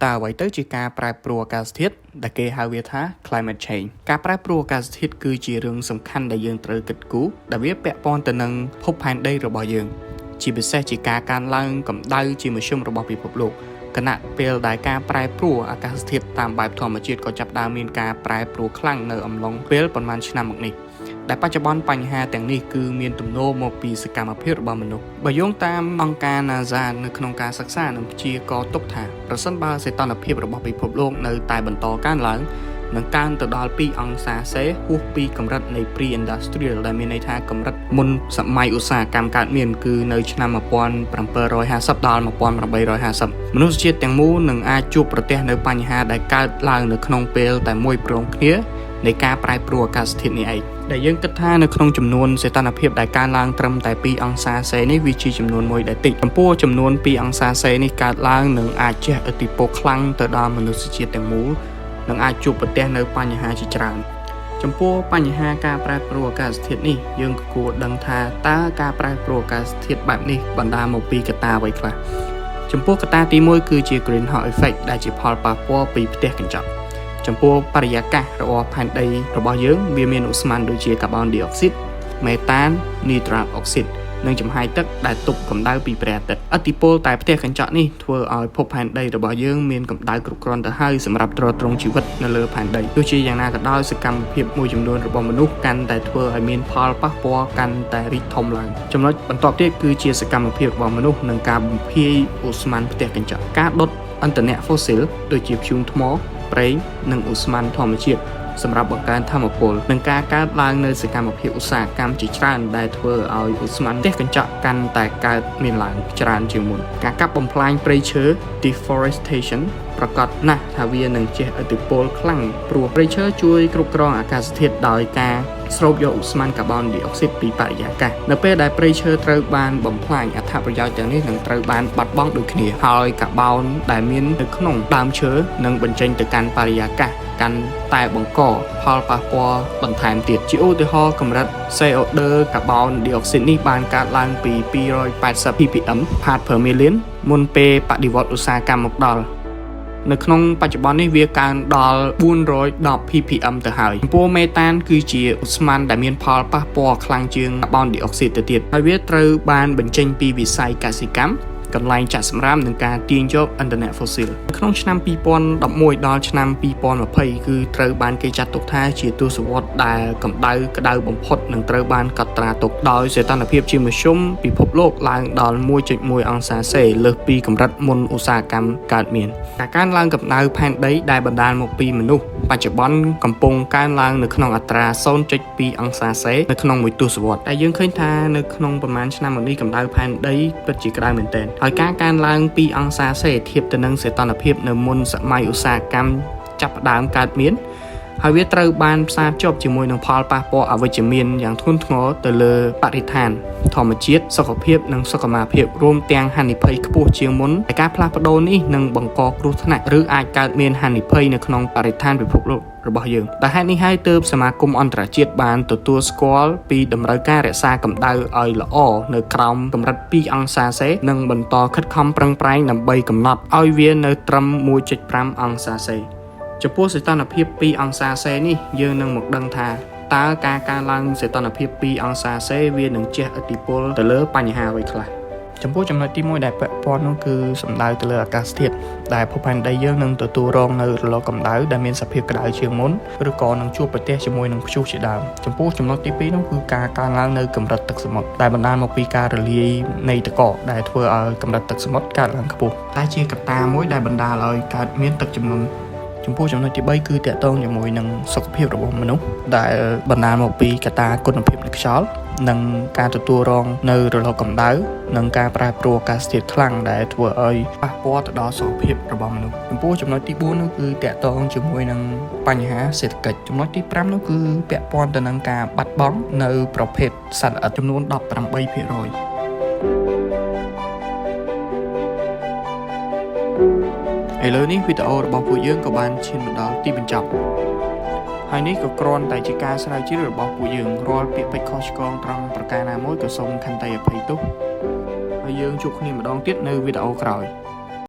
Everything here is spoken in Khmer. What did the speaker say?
តើអ្វីទៅជាការប្រែប្រួលអាកាសធាតុដែលគេហៅវាថា climate change ការប្រែប្រួលអាកាសធាតុគឺជារឿងសំខាន់ដែលយើងត្រូវគិតគូរដែលវាពាក់ព័ន្ធទៅនឹងភពផែនដីរបស់យើងជាពិសេសជាការកើនឡើងកម្ដៅជាមធ្យមរបស់ពិភពលោកគណៈពេលដែលការប្រែប្រួលអាកាសធាតុតាមបែបធម្មជាតិក៏ចាប់ផ្ដើមមានការប្រែប្រួលខ្លាំងនៅអំឡុងពេលប៉ុន្មានឆ្នាំមកនេះដែលបច្ចុប្បន្នបញ្ហាទាំងនេះគឺមានទំនោរមកពីសកម្មភាពរបស់មនុស្សបើយោងតាមអង្គការ NASA នៅក្នុងការសិក្សានិងព្យាករណ៍ទុកថាប្រសិនបើសីតុណ្ហភាពរបស់ពិភពលោកនៅតែបន្តកើនឡើងនឹងកើនទៅដល់2អង្សាសេហួសពីកម្រិតនៃ pre-industrial ដែលមានន័យថាកម្រិតមុនសម័យឧស្សាហកម្មកើតមានគឺនៅឆ្នាំ1750ដល់1850មនុស្សជាតិទាំងមូលនឹងអាចជួបប្រទះនៅបញ្ហាដែលកើតឡើងនៅក្នុងពេលតែមួយព្រមគ្នានៃការប្រែប្រួលអាកាសធាតុនេះឯងដែលយើងគិតថានៅក្នុងចំនួនសីតុណ្ហភាពដែលកើនឡើងត្រឹមតែ2អង្សាសេនេះវាជាចំនួនមួយដែលតិចចំពោះចំនួន2អង្សាសេនេះកើតឡើងនឹងអាចជះឥទ្ធិពលខ្លាំងទៅដល់មនុស្សជាតិទាំងមូលនឹងអាចជួបប្រទះនៅបញ្ហាជាច្រើនចំពោះបញ្ហាការប្រែប្រួលអាកាសធាតុនេះយើងគួរដឹងថាតើការប្រែប្រួលអាកាសធាតុបែបនេះបណ្ដាលមកពីកត្តាអ្វីខ្លះចំពោះកត្តាទី1គឺជា greenhouse effect ដែលជាផលប៉ះពាល់ពីផ្ទះកញ្ចក់ចំពោះបរិយាកាសរបស់ផែនដីរបស់យើងវាមានឧស្ម័នដូចជាកាបូនឌីអុកស៊ីត មេតាន នីត្រាតអុកស៊ីតនិងចំហាយទឹកដែលទប់កម្ដៅពីព្រះអាទិត្យឥទ្ធិពលតែផ្ទះកញ្ចក់នេះធ្វើឲ្យភពផែនដីរបស់យើងមានកម្ដៅគ្រប់គ្រាន់ទៅហើយសម្រាប់ទ្រទ្រង់ជីវិតនៅលើផែនដីទោះជាយ៉ាងណាក៏ដោយសកម្មភាពមួយចំនួនរបស់មនុស្សកាន់តែធ្វើឲ្យមានផលប៉ះពាល់កាន់តែរីកធំឡើងចំណុចបន្ទាប់ទៀតគឺជាសកម្មភាពរបស់មនុស្សនិងការបំភាយឧស្ម័នផ្ទះកញ្ចក់ការដុតឥន្ធនៈ fossil ដូចជាធ្យូងថ្មប្រេងនិងឧស្ម័នធម្មជាតិសម្រាប់បង្កើនថាមពលនិងការកើតឡើងនៅសកម្មភាពឧស្សាហកម្មជាច្រើនដែលធ្វើឲ្យឧស្ម័នផ្ទះកញ្ចក់កាន់តែកើតមានឡើងច្រើនជាងមុនការកាប់បំផ្លាញព្រៃឈើ deforestation ប្រកាសណាស់ថាវានឹងជះឥទ្ធិពលខ្លាំងព្រោះព្រៃឈើជួយគ្រប់គ្រងអាកាសធាតុដោយការស្រូបយកឧស្ម័នកាបូនឌីអុកស៊ីតពីបរិយាកាសនៅពេលដែលព្រៃឈើត្រូវបានបំផ្លាញអត្ថប្រយោជន៍ទាំងនេះនឹងត្រូវបានបាត់បង់ដូចគ្នាហើយកាបូនដែលមាននៅក្នុងដើមឈើនឹងបញ្ចេញទៅកាន់បរិយាកាសកាន់តែបង្កផលប៉ះពាល់បន្ថែមទៀតជាឧទាហរណ៍កម្រិត CO2 កាបូនឌីអុកស៊ីតនេះបានកើតឡើងពី280 ppm part per million មុនពេលបដិវត្តឧស្សាហកម្មមកដល់នៅក្នុងបច្ចុប្បន្ននេះវាកើនដល់410 ppm ទៅហើយចំពោះមេតានគឺជាឧស្ម័នដែលមានផលប៉ះពាល់ខ្លាំងជាងកាបូនឌីអុកស៊ីតទៅទៀតហើយវាត្រូវបានបញ្ចេញពីវិស័យកសិកម្មកន្លែងចាក់សម្រាមនិងការទាញយកឥន្ធនៈ fossil ក្នុងឆ្នាំ2011ដល់ឆ្នាំ2020គឺត្រូវបានគេចាត់ទុកថាជាទសវត្សរ៍ដែលកម្ដៅក្តៅបំផុតនិងត្រូវបានកត់ត្រាទុកដោយសីតុណ្ហភាពជាមធ្យមពិភពលោកឡើងដល់ 1.1 អង្សាសេលើសពីកម្រិតមុនឧស្សាហកម្មកើតមានការកើនឡើងកម្ដៅផែនដីដែលបណ្ដាលមកពីមនុស្សបច្ចុប្បន្នកំពុងកើនឡើងនៅក្នុងអត្រា 0.2 អង្សាសេនៅក្នុងមួយទសវត្សរ៍តែយើងឃើញថានៅក្នុងប្រមាណឆ្នាំមកនេះកម្ដៅផែនដីពិតជាក្តៅមែនទែនហើយការកើនឡើង2អង្សាសេធៀបទៅនឹងសីតុណ្ហភាពនៅមុនសម័យឧស្សាហកម្មចាប់ផ្ដើមកើតមានហើយវាត្រូវបានផ្សារភ្ជាប់ជាមួយនឹងផលប៉ះពាល់អវិជ្ជមានយ៉ាងធ្ងន់ធ្ងរទៅលើបរិស្ថានធម្មជាតិសុខភាពនិងសុខុមាលភាពរួមទាំងហានិភ័យខ្ពស់ជាងមុនតែការផ្លាស់ប្ដូរនេះនឹងបង្កគ្រោះថ្នាក់ឬអាចកើតមានហានិភ័យនៅក្នុងបរិស្ថានពិភពលោករបស់យើងតែហេតុនេះហើយទើបសមាគមអន្តរជាតិបានទទួលស្គាល់ពីតម្រូវការរក្សាកម្ដៅឲ្យល្អនៅក្រោមកម្រិត2អង្សាសេនិងបន្តខិតខំប្រឹងប្រែងដើម្បីកំណត់ឲ្យវានៅត្រឹម 1.5 អង្សាសេចំពោះសីតុណ្ហភាព2អង្សាសេនេះយើងនឹងមកដឹងថាតើការកើនឡើងសីតុណ្ហភាព2អង្សាសេវានឹងជះឥទ្ធិពលទៅលើបញ្ហាអ្វីខ្លះចំពោះចំណុចទី1ដែលពាក់ព័ន្ធនោះគឺសំដៅទៅលើអាកាសធាតុដែលភពផែនដីយើងនឹងទទួលរងនៅរលកកម្ដៅដែលមានសភាពក្ដៅជាងមុនឬក៏នឹងជួបប្រទះជាមួយនឹងព្យុះជាដើមចំពោះចំណុចទី2នោះគឺការកើនឡើងនៅកម្រិតទឹកសមុទ្រដែលបណ្ដាលមកពីការរលាយនៃទឹកកកដែលធ្វើឲ្យកម្រិតទឹកសមុទ្រកើនឡើងខ្ពស់តែជាកត្តាមួយដែលបណ្ដាលឲ្យកើតមានទឹកជំនន់ចំពោះចំណុចទី3គឺតាក់ទងជាមួយនឹងសុខភាពរបស់មនុស្សដែលបណ្ដាលមកពីកត្តាគុណភាពនៃខ្យល់និងការទទួលរងនៅរលកកម្ដៅនិងការប្រែប្រួលអាកាសធាតុខ្លាំងដែលធ្វើឲ្យប៉ះពាល់ទៅដល់សុខភាពរបស់មនុស្សចំពោះចំណុចទី4នោះគឺតាក់ទងជាមួយនឹងបញ្ហាសេដ្ឋកិច្ចចំណុចទី5នោះគឺពាក់ព័ន្ធទៅនឹងការបាត់បង់នៅប្រភេទសត្វល្អិតចំនួន 18%ឥឡូវនេះវីដេអូរបស់ពួកយើងក៏បានឈានមកដល់ទីបញ្ចប់ហើយនេះក៏គ្រាន់តែជាការស្រាវជ្រាវរបស់ពួកយើងរាល់ពាក្យពេចន៍ខុសឆ្គងត្រង់ប្រការណាមួយក៏សូមខន្តីអភ័យទោសហើយយើងជួបគ្នាម្ដងទៀតនៅវីដេអូក្រោយ